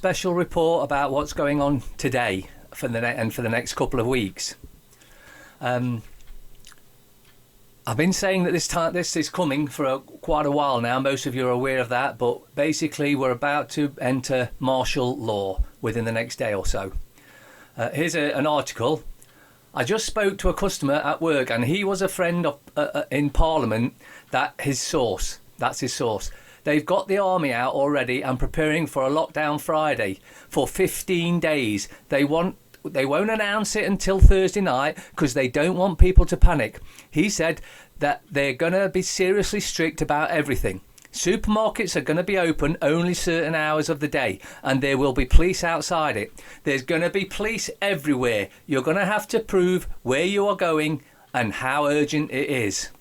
special report about what's going on today for the next couple of weeks. I've been saying that this is coming for quite a while now. Most of you are aware of that, but basically we're about to enter martial law within the next day or so. Here's an article. I just spoke to a customer at work, and he was a friend of in Parliament. That's his source. They've got the army out already and preparing for a lockdown Friday for 15 days. They won't announce it until Thursday night because they don't want people to panic. He said that they're going to be seriously strict about everything. Supermarkets are going to be open only certain hours of the day, and there will be police outside it. There's going to be police everywhere. You're going to have to prove where you are going and how urgent it is.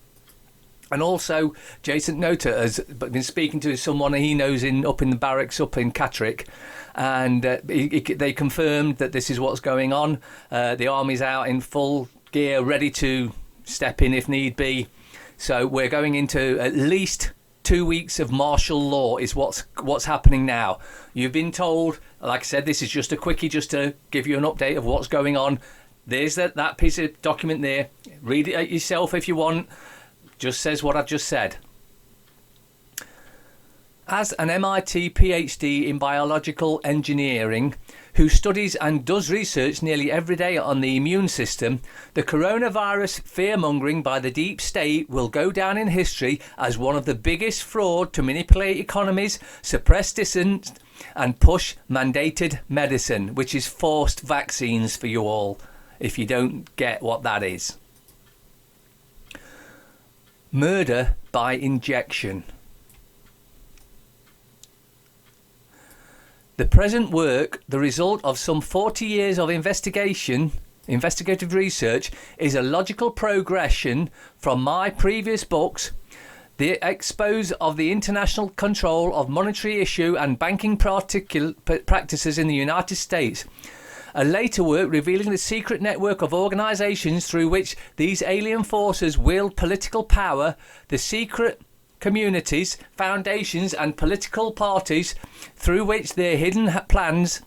And also, Jason Nota has been speaking to someone he knows up in the barracks up in Catterick, and they confirmed that this is what's going on. The army's out in full gear, ready to step in if need be. So we're going into at least 2 weeks of martial law is what's happening now. You've been told, like I said, this is just a quickie just to give you an update of what's going on. There's that piece of document there. Read it yourself if you want. Just says what I've just said. As an MIT PhD in biological engineering, who studies and does research nearly every day on the immune system, the coronavirus fear-mongering by the deep state will go down in history as one of the biggest fraud to manipulate economies, suppress dissent, and push mandated medicine, which is forced vaccines for you all, if you don't get what that is. Murder by injection. The present work, the result of some 40 years of investigative research, is a logical progression from my previous books, The Expose of the International Control of Monetary Issue and Banking Practices in the United States. A later work revealing the secret network of organisations through which these alien forces wield political power, the secret communities, foundations and political parties through which their hidden plans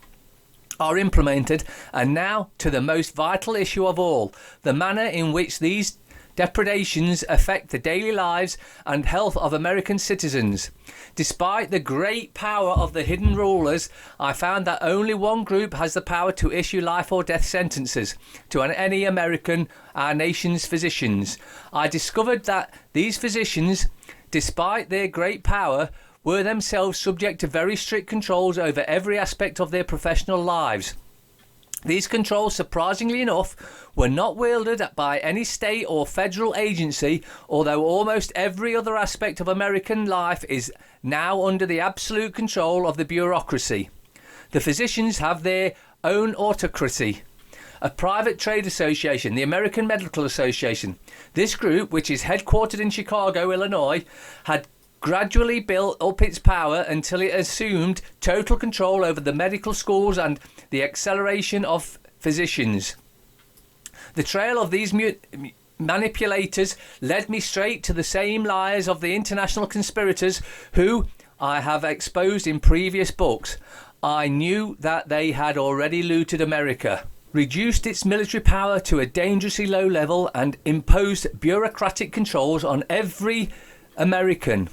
are implemented, and now to the most vital issue of all, the manner in which these depredations affect the daily lives and health of American citizens. Despite the great power of the hidden rulers, I found that only one group has the power to issue life or death sentences to any American, our nation's physicians. I discovered that these physicians, despite their great power, were themselves subject to very strict controls over every aspect of their professional lives. These controls, surprisingly enough, were not wielded by any state or federal agency, although almost every other aspect of American life is now under the absolute control of the bureaucracy. The physicians have their own autocracy, a private trade association, the American Medical Association. This group, which is headquartered in Chicago, Illinois, had gradually built up its power until it assumed total control over the medical schools and the acceleration of physicians. The trail of these manipulators led me straight to the same lies of the international conspirators who I have exposed in previous books. I knew that they had already looted America, reduced its military power to a dangerously low level, and imposed bureaucratic controls on every American.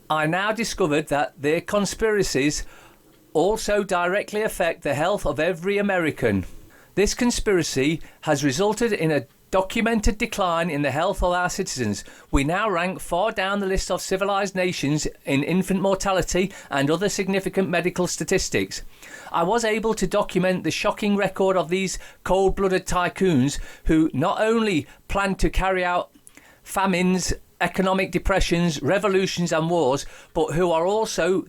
I now discovered that their conspiracies also directly affect the health of every American. This conspiracy has resulted in a documented decline in the health of our citizens. We now rank far down the list of civilized nations in infant mortality and other significant medical statistics. I was able to document the shocking record of these cold-blooded tycoons who not only plan to carry out famines, economic depressions, revolutions and wars, but who are also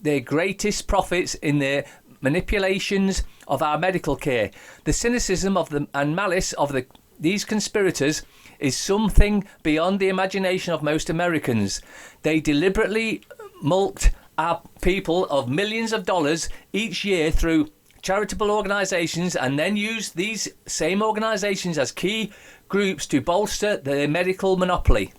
their greatest prophets in their manipulations of our medical care. The cynicism of and malice of these conspirators is something beyond the imagination of most Americans. They deliberately mulct our people of millions of dollars each year through charitable organisations, and then use these same organisations as key groups to bolster their medical monopoly.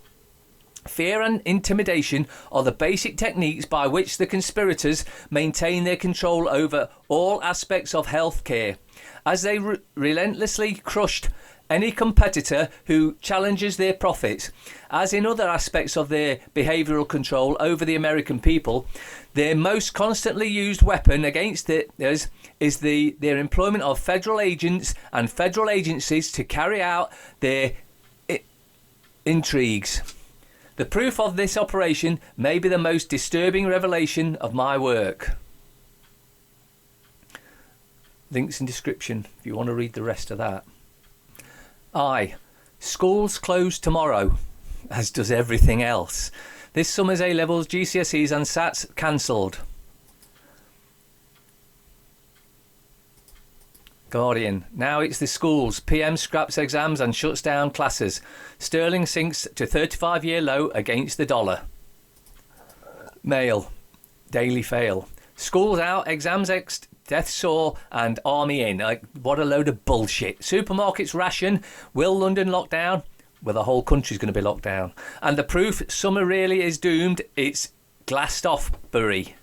Fear and intimidation are the basic techniques by which the conspirators maintain their control over all aspects of healthcare, as they relentlessly crushed any competitor who challenges their profits. As in other aspects of their behavioural control over the American people, their most constantly used weapon against us is their employment of federal agents and federal agencies to carry out their intrigues. The proof of this operation may be the most disturbing revelation of my work. Links in description if you want to read the rest of that. Schools close tomorrow, as does everything else. This summer's A-levels, GCSEs and SATs cancelled. Guardian. Now it's the schools. PM scraps exams and shuts down classes. Sterling sinks to 35-year low against the dollar. Mail. Daily Fail. Schools out, exams ex, death soar and army in. What a load of bullshit. Supermarkets ration. Will London lock down? Well, the whole country's going to be locked down. And the proof summer really is doomed. It's glassed off, Bury.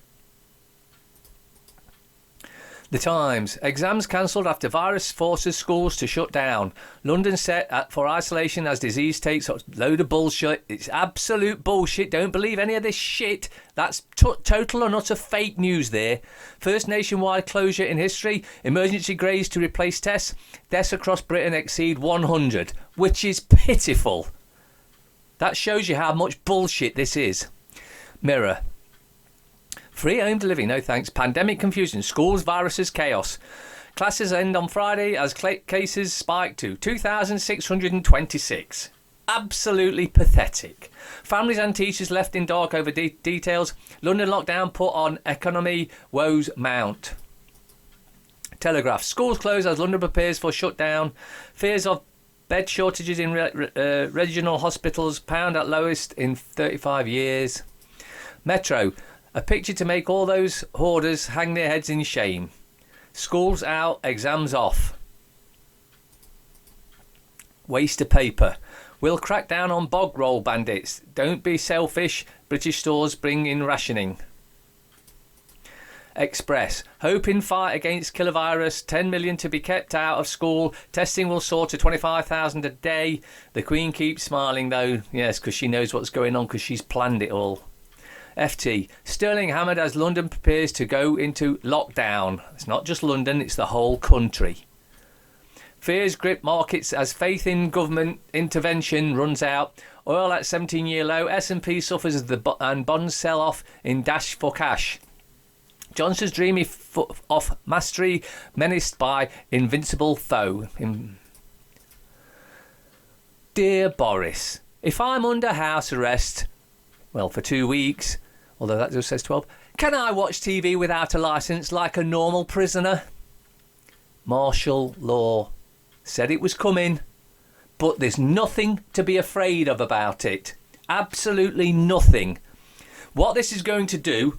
The Times. Exams cancelled after virus forces schools to shut down. London set for isolation as disease takes up. Load of bullshit. It's absolute bullshit. Don't believe any of this shit. That's total and utter fake news there. First nationwide closure in history. Emergency grades to replace tests. Deaths across Britain exceed 100, which is pitiful. That shows you how much bullshit this is. Mirror. Free home delivery, no thanks. Pandemic confusion, schools, viruses, chaos. Classes end on Friday as cases spike to 2,626. Absolutely pathetic. Families and teachers left in dark over details. London lockdown put on economy woes mount. Telegraph. Schools close as London prepares for shutdown. Fears of bed shortages in regional hospitals pound at lowest in 35 years. Metro. A picture to make all those hoarders hang their heads in shame. Schools out, exams off. Waste of paper. We'll crack down on bog roll bandits. Don't be selfish. British stores bring in rationing. Express. Hope in fight against killer virus. 10 million to be kept out of school. Testing will soar to 25,000 a day. The Queen keeps smiling though. Yes, because she knows what's going on because she's planned it all. FT. Sterling hammered as London prepares to go into lockdown. It's not just London, it's the whole country. Fears grip markets as faith in government intervention runs out. Oil at 17-year low. S&P suffers as and bonds sell off in dash for cash. Johnson's dreamy off mastery menaced by invincible foe. Dear Boris, if I'm under house arrest, well, for 2 weeks, although that just says 12, can I watch TV without a licence like a normal prisoner? Martial law. Said it was coming, but there's nothing to be afraid of about it. Absolutely nothing. What this is going to do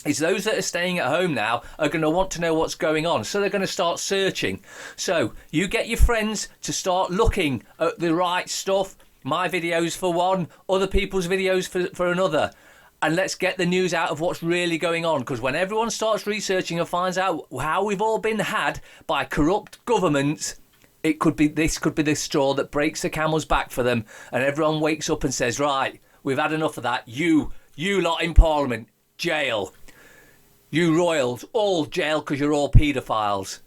is those that are staying at home now are going to want to know what's going on. So they're going to start searching. So you get your friends to start looking at the right stuff. My videos for one, other people's videos for another. And let's get the news out of what's really going on. Because when everyone starts researching and finds out how we've all been had by corrupt governments, this could be the straw that breaks the camel's back for them. And everyone wakes up and says, right, we've had enough of that. You lot in Parliament, jail. You royals, all jail because you're all paedophiles.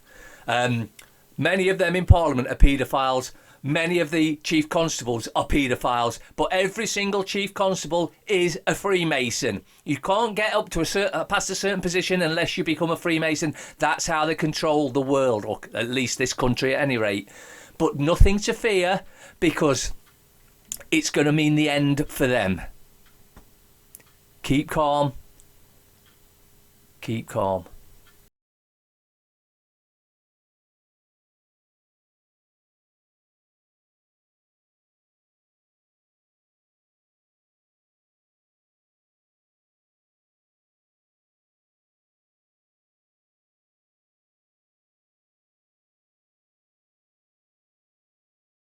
Many of them in Parliament are paedophiles. Many of the chief constables are paedophiles, but every single chief constable is a Freemason. You can't get up to past a certain position unless you become a Freemason. That's how they control the world, or at least this country at any rate. But nothing to fear, because it's going to mean the end for them. Keep calm. Keep calm.